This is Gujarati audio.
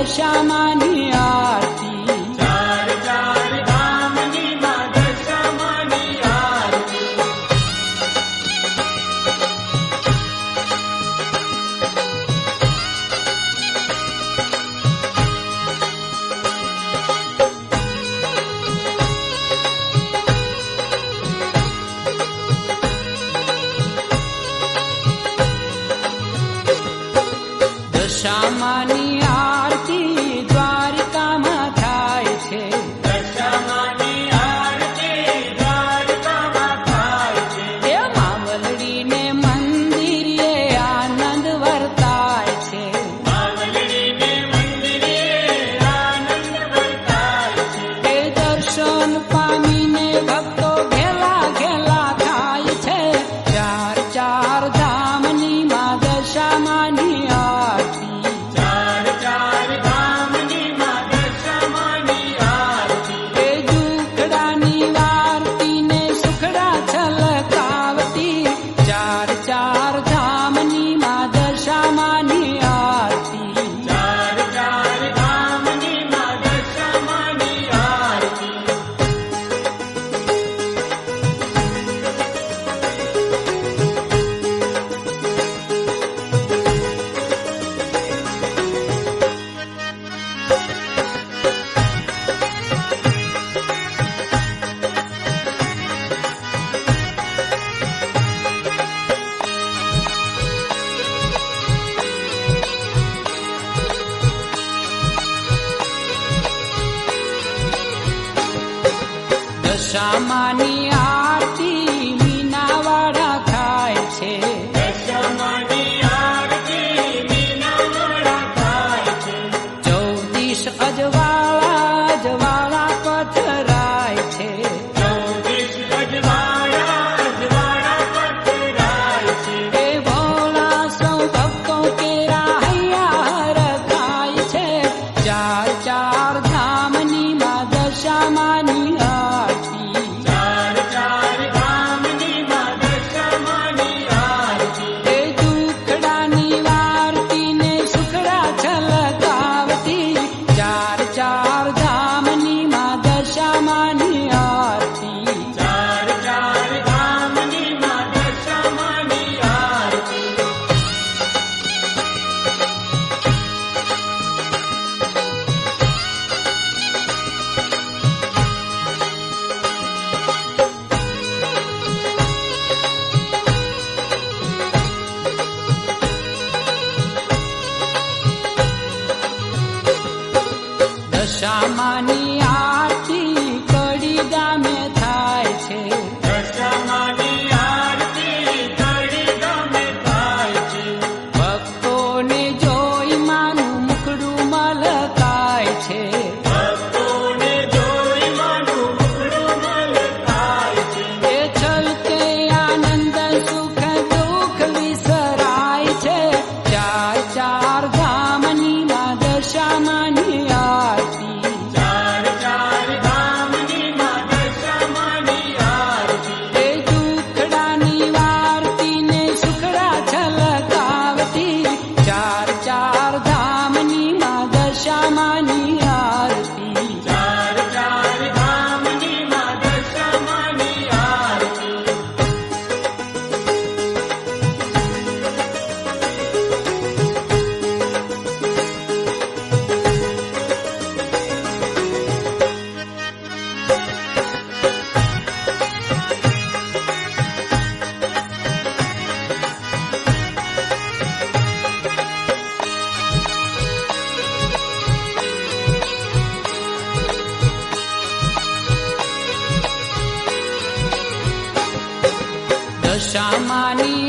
દશામાની આરતી ચાર ચાર ધામની માં દશામાની આરતી દશામાની આરતી દ્વારિકામાં થાય છે દશામાની આરતી દ્વારકામાં થાય છે એ માવલડીને મંદિરે આનંદ વર્તાય છે માવલડીને મંદિરે આનંદ વર્તાય છે એ દર્શન પામીને ભક્તો ઘેલા ઘેલા થાય છે ચાર ચાર ધામની માં દશામાની આરતી ચાર ચાર ધામની માં દશામાની આરતી એ દુખડાની વારતી ને સુખડા છલકાવતી ચાર ચાર ધામની માં દશામાની આરતી ચાર ચાર ધામની માં દશામાની આરતી દશામાની આરતી મીનાવાડા થાય છે દશામાની આરતી મીનાવાડા થાય છે ચૌદીશ અજવાળા અજવાળા પથરાય છે ચૌદીસ અજવાળા પથરાય છે એ ભોળા સૌ ભક્તો કેરા હૈયા હરખાય છે ચાર ચાર ધામની માં દશામાની આરતી ચાર ચાર ધામની માં દશામાની આરતી એ દુખડાની વારતી ને સુખડા છલકાવતી ચાર ચાર ધામની માં દશામાની આરતી ચાર ચાર ધામની માં દશામાની આરતી દશામાની આરતી કડી ગામે થાય છે દશામાની આરતી કડી ગામે થાય છે ભક્તોને જોઈ માનું મુખડું મલકાય છે ભક્તોને જોઈ માનું મુખડું મલકાય છે એ છલકે આનંદ સુખ દુઃખ વિસરાય છે ચાર ચાર ધામની માં દશામાની આરતી ચાર ચાર ધામની માં દશામાની આરતી એ દુખડાની વારતી ને સુખડા છલકાવતી ચાર ચાર ધામની માં દશામાની આરતી ચાર ચાર ધામની માં દશામાની આરતી દશામાની